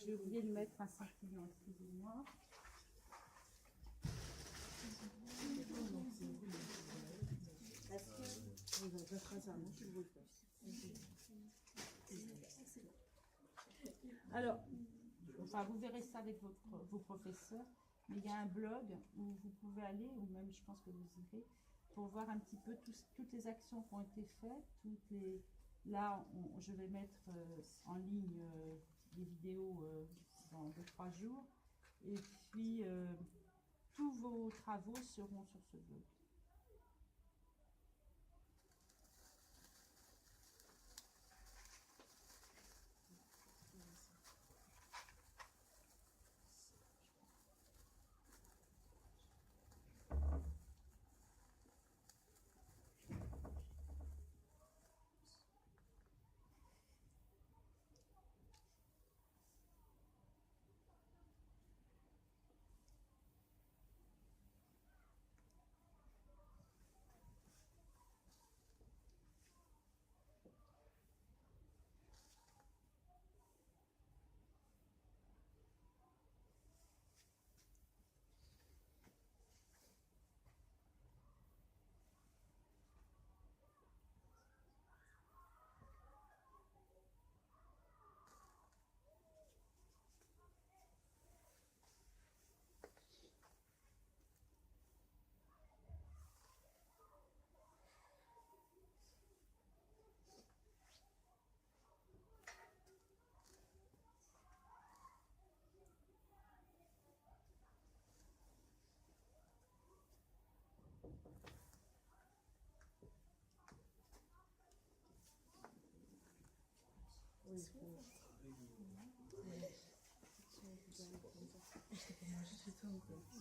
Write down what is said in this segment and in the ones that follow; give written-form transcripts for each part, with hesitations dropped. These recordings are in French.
J'ai oublié de mettre un scintillant, excusez-moi. Alors, enfin, vous verrez ça avec vos professeurs, mais il y a un blog où vous pouvez aller, ou même je pense que vous irez, pour voir un petit peu toutes les actions qui ont été faites. Là, je vais mettre en ligne des vidéos dans 2-3 jours, et puis tous vos travaux seront sur ce blog.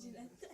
J'ai la tête.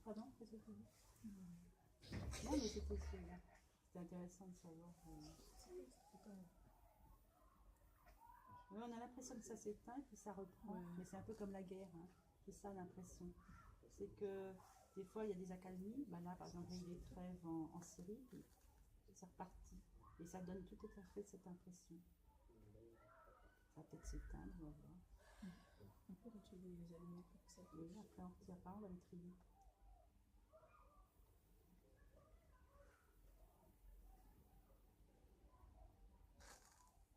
Pardon, qu'est-ce que tu dis? Non, mais c'est intéressant de savoir. Oui, on a l'impression que ça s'éteint puis ça reprend, mais c'est un peu comme la guerre. Hein. C'est ça l'impression. C'est que des fois il y a des accalmies. Ben là, par exemple, il y a eu des trêves en Syrie, puis c'est reparti. Et ça donne tout à fait cette impression. Ça va peut-être s'éteindre, on va voir. On peut retirer les allumettes pour que ça touche. Oui, après on ne retire pas, on va les trier.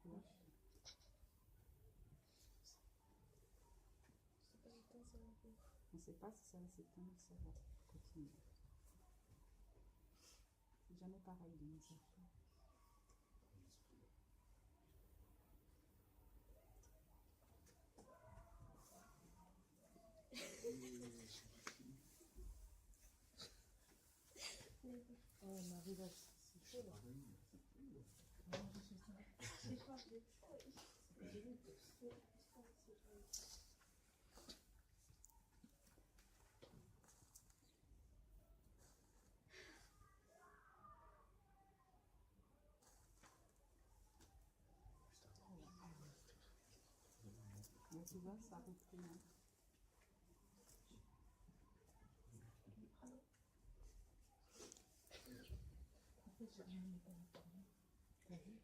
Ouais. On ne sait pas si ça va s'éteindre ou ça va continuer. C'est jamais pareil de nos affaires. Oh, on arrive à... C'est chaud là. C'est pas Mais tu vois, ça repris. Hein. En fait, j'ai rien mis dans la parole. T'as vu?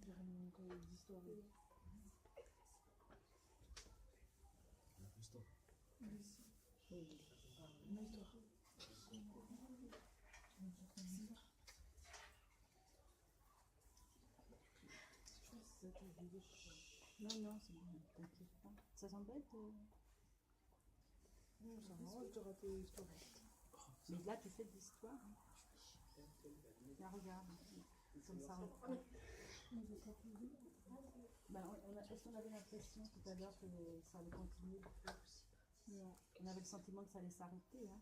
J'ai remis encore les histoires. L'histoire. Oui. Une histoire. Non, c'est bon, t'inquiète pas. Ça s'embête Non, ça m'arrange de rater l'histoire. Mais là, tu fais de l'histoire. Hein. Là, regarde. Comme ça reprend. Est-ce qu'on avait l'impression tout à l'heure que ça allait continuer? Non. On avait le sentiment que ça allait s'arrêter. Hein.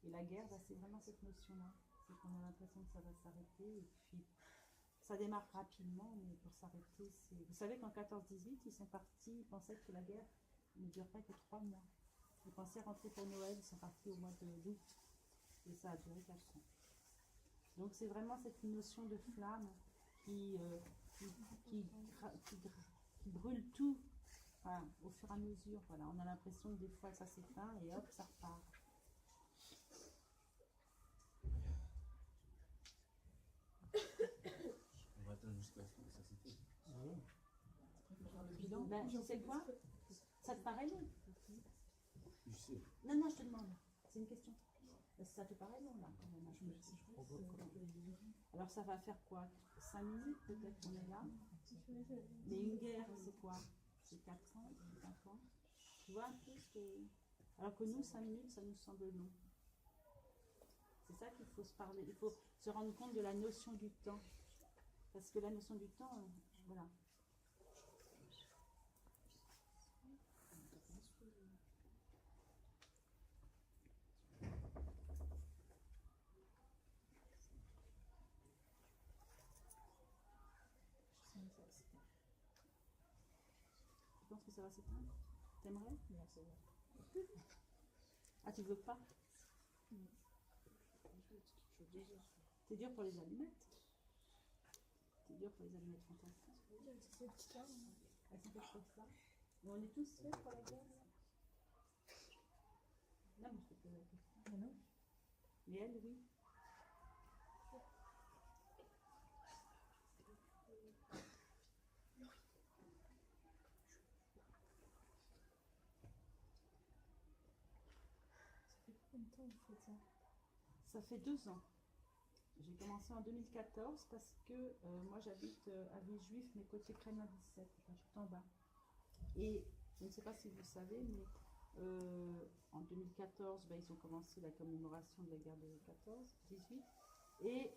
Et la guerre, c'est vraiment cette notion-là. C'est qu'on a l'impression que ça va s'arrêter et puis Ça démarre rapidement, mais pour s'arrêter, c'est... Vous savez qu'en 14-18, ils sont partis, ils pensaient que la guerre ne durerait que 3 mois. Ils pensaient rentrer pour Noël, ils sont partis au mois d'août. Et ça a duré 4 ans. Donc c'est vraiment cette notion de flamme qui brûle tout, enfin, au fur et à mesure. Voilà. On a l'impression que des fois ça s'éteint et hop, ça repart. On va attendre jusqu'à ce que ça s'éteigne. Ben, tu sais quoi? Ça te paraît long? Je sais. Non, je te demande. C'est une question. Ça te paraît long là quand même? Alors ça va faire quoi? 5 minutes peut-être qu'on est là? Mais une guerre, c'est quoi? C'est 4 ans, 5 ans? Tu vois un peu ce que... Alors que nous, 5 minutes, ça nous semble long. C'est ça qu'il faut se parler. Il faut se rendre compte de la notion du temps. Parce que la notion du temps, voilà. Tu penses que ça va s'éteindre? T'aimerais? Non, c'est bon. Ah, tu veux pas? C'est dur pour les allumettes. C'est dur pour les allumettes fantastiques. Elles sont faites comme ça. Mais on est tous faits pour la guerre. Non, mais je te pose la question. Ah non. Mais elle, oui. Combien de temps vous faites ça? Ça fait 2 ans. J'ai commencé en 2014 parce que moi j'habite à Villejuif, mais côté Crémain 17, tout en bas. Et je ne sais pas si vous savez, mais en 2014, ils ont commencé la commémoration de la guerre de 14-18. Et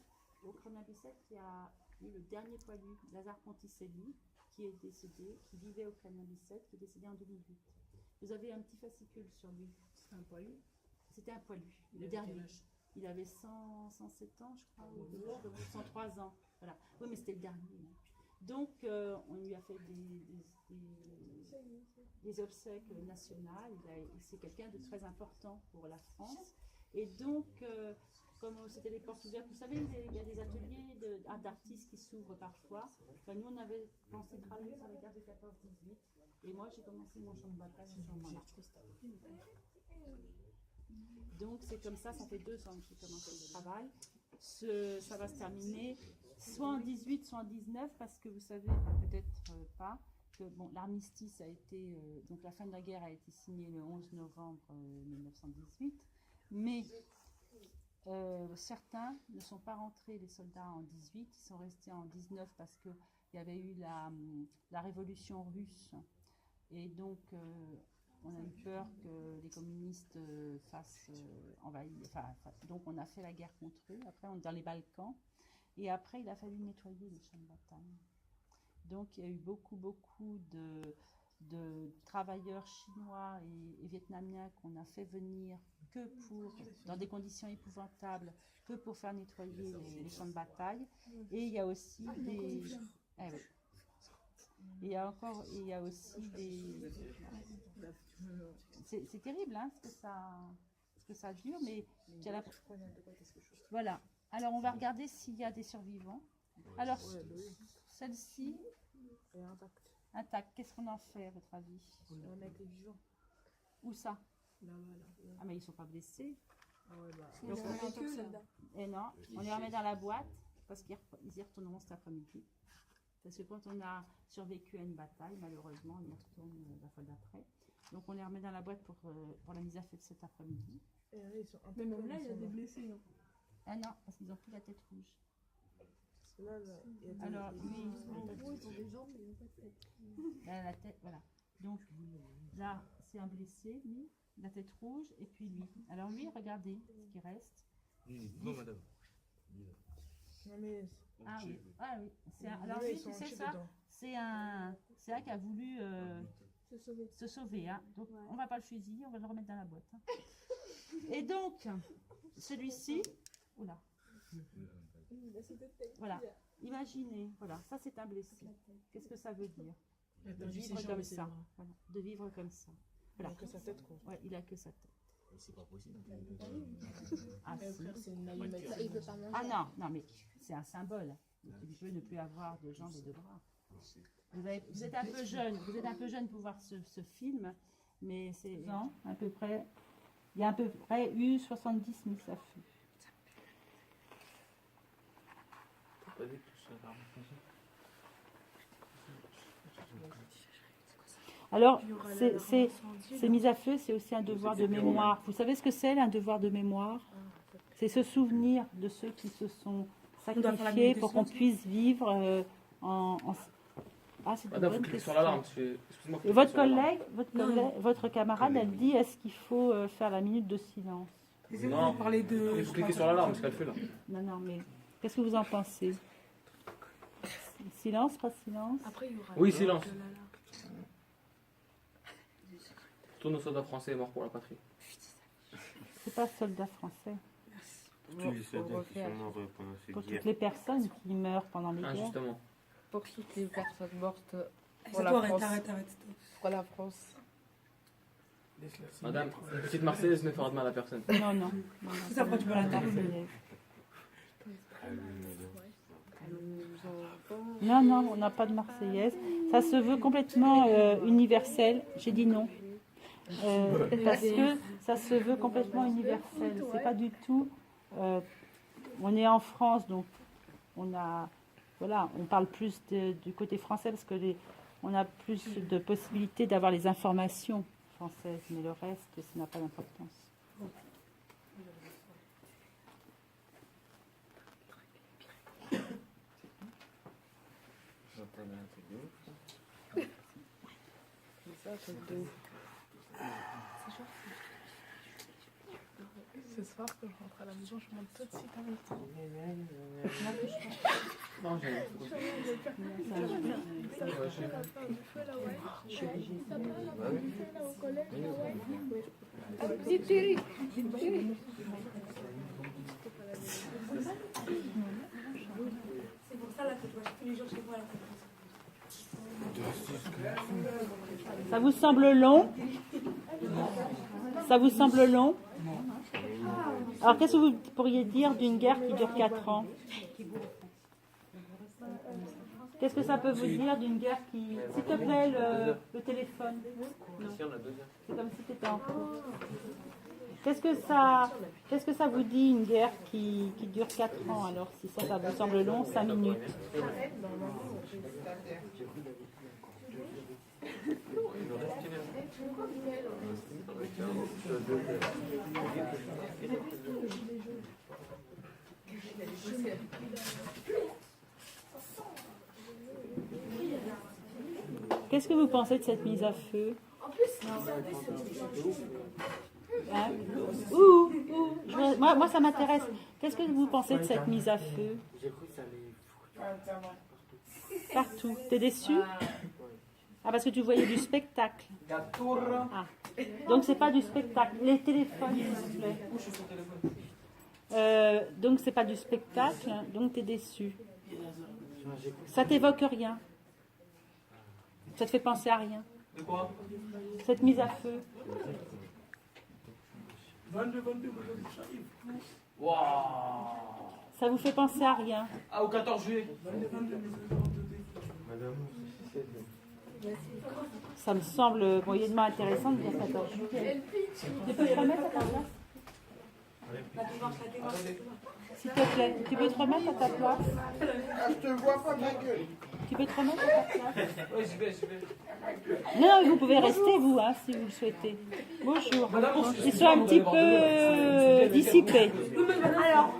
au Crémain 17, il y a eu le dernier poilu, Lazare Ponticelli, qui est décédé, qui vivait au Crémain 17, qui est décédé en 2008. Vous avez un petit fascicule sur lui. C'est un poilu. C'était un poilu, le dernier. Il avait 107 ans, je crois, ou 103 ans. Voilà. Oui, mais c'était le dernier. Donc, on lui a fait des obsèques nationales. C'est quelqu'un de très important pour la France. Et donc, comme c'était les portes ouvertes, vous savez, il y a des ateliers d'artistes qui s'ouvrent parfois. Enfin, nous, on avait pensé travailler sur la guerre de 14-18. Et moi, j'ai commencé mon champ de bataille à ce moment-là. Donc c'est comme ça fait 2 ans que j'ai commencé le travail. Ça va se terminer soit en 18, soit en 19, parce que vous savez peut-être pas que bon, l'armistice a été, donc la fin de la guerre a été signée le 11 novembre 1918, mais certains ne sont pas rentrés, les soldats, en 18, ils sont restés en 19 parce qu'il y avait eu la révolution russe, et donc on a eu peur que les communistes fassent envahir, donc on a fait la guerre contre eux. Après, on est dans les Balkans, et après, il a fallu nettoyer les champs de bataille. Donc, il y a eu beaucoup de travailleurs chinois et vietnamiens qu'on a fait venir que dans des conditions épouvantables, que pour faire nettoyer les champs de bataille. Et il y a aussi des... Eh oui. Il y a aussi des... C'est terrible, hein, ce que ça dure, mais voilà. Alors, on va regarder s'il y a des survivants. Alors, celle-ci, intacte. Qu'est-ce qu'on en fait, à votre avis? Un mec est vivant. Où ça? Là-bas. Ah, mais ils ne sont pas blessés. Ah ouais, bah. Donc, et non, on les remet dans la boîte, parce qu'ils y retourneront cet après-midi. Parce que quand on a survécu à une bataille, malheureusement, on y retourne la fois d'après. Donc on les remet dans la boîte pour la mise à feu de cet après-midi. Mais même là, il y a des blessés, non? Ah non, parce qu'ils ont pris la tête rouge. Alors, lui, ils ont des jambes, mais ils n'ont pas de tête. La tête, voilà. Donc là, c'est un blessé, lui, la tête rouge, et puis lui. Alors lui, regardez ce qui reste. Non, madame. Non, mais... Ah oui, alors lui, tu sais ça, c'est un qui a voulu se sauver. Hein. Donc on va pas le fusiller, on va le remettre dans la boîte. Hein. Et donc, celui-ci, oula, voilà, Imaginez, voilà, ça c'est un blessé. Qu'est-ce que ça veut dire? De vivre comme ça. Voilà, de vivre comme ça. Voilà. Il a que sa tête, quoi. Ouais, il a que sa tête. C'est pas possible. Ah, Eh, si. frère, c'est une allumette. Il peut pas manger. Ah non, non, mais c'est un symbole. Il veut ne plus avoir de jambes et de bras. Vous êtes un peu jeune pour voir ce film, mais c'est à peu près, il y a à peu près eu 70 000 affûts. Alors, ces mises à feu, c'est aussi un devoir de mémoire. Vous savez ce que c'est, un devoir de mémoire? C'est se souvenir de ceux qui se sont sacrifiés pour qu'on puisse vivre en... Ah, c'est une Madame, bonne faut cliquer sur question. l'alarme. Excuse-moi. Et votre camarade, elle dit, est-ce qu'il faut faire la minute de silence? Non, il faut cliquer sur l'alarme, ce qu'elle fait là. Non, non, mais qu'est-ce que vous en pensez? Silence, pas silence? Après, il y aura. Oui, silence. Tous nos soldats français morts pour la patrie. C'est pas soldat français. Tous les soldats qui sont morts pendant cette Pour guerre. toutes les personnes qui meurent pendant les Ah, guerres. justement. Pour toutes les personnes mortes pour C'est la toi, France. arrête, stop. Pour la France. Madame, une petite Marseillaise ne fera de mal à personne. Non, non. non, Ça, pourquoi tu peux l'interdire? Non, non, on n'a pas de Marseillaise. Ça se veut complètement universel. J'ai dit non. Parce que ça se veut complètement universel. C'est pas du tout. On est en France, donc on a. Voilà, on parle plus du côté français parce que on a plus de possibilités d'avoir les informations françaises, mais le reste, ça n'a pas d'importance. Ce soir, quand je rentre à la maison, je monte tout de suite avec toi. Non, j'ai C'est pour ça là que je vois tous les jours chez moi la Ça vous semble long? Ça vous semble long? Alors, qu'est-ce que vous pourriez dire d'une guerre qui dure 4 ans? Qu'est-ce que ça peut vous dire d'une guerre qui... S'il te plaît, le téléphone. Ici, on a deux. C'est comme si tu étais en cours. Qu'est-ce que ça vous dit, une guerre qui dure 4 ans? Alors, si ça vous semble long, 5 minutes. Qu'est-ce que vous pensez de cette mise à feu? Hein? Moi, ça m'intéresse. Qu'est-ce que vous pensez de cette mise à feu? J'ai cru que ça allait Partout. T'es déçu? Ah, parce que tu voyais du spectacle. Ah. Donc, c'est pas du spectacle. Les téléphones, s'il vous plaît. Donc, c'est pas du spectacle, donc t'es déçu. Ça t'évoque rien. Ça te fait penser à rien. De quoi? Cette mise à feu. Waouh! Ça vous fait penser à rien. Ah, au 14 juillet. Madame, Ça me semble moyennement intéressant de dire 14 juillet. Tu peux te remettre à ta place? S'il te plaît, tu peux te remettre à ta place? je te vois pas ma gueule. Tu peux te remettre à ta place? Oui, j'y vais. Non, vous pouvez rester, vous, hein, si vous le souhaitez. Bonjour. Ils sont un petit peu dissipés. Alors,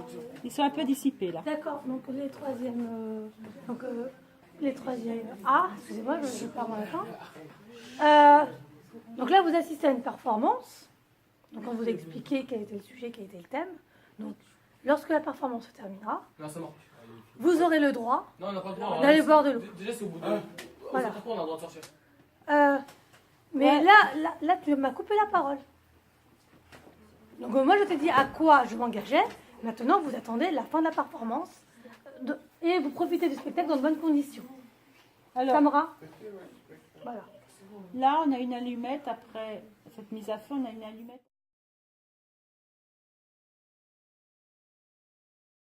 Ils sont un peu dissipés, là. d'accord, donc les troisièmes A, excusez-moi, je parle en même temps. Donc là, vous assistez à une performance. Donc on vous a expliqué quel était le sujet, quel était le thème. Donc, lorsque la performance se terminera, Non, c'est mort. vous aurez le droit Non, on n'a pas le droit. d'aller boire de l'eau. Déjà, c'est au bout de. Voilà. On a le droit de sortir. Mais là, tu m'as coupé la parole. Donc moi, je t'ai dit à quoi je m'engageais. Maintenant, vous attendez la fin de la performance. Et et vous profitez du spectacle dans de bonnes conditions. Alors, Samra, voilà. là, on a une allumette. Après cette mise à feu, on a une allumette.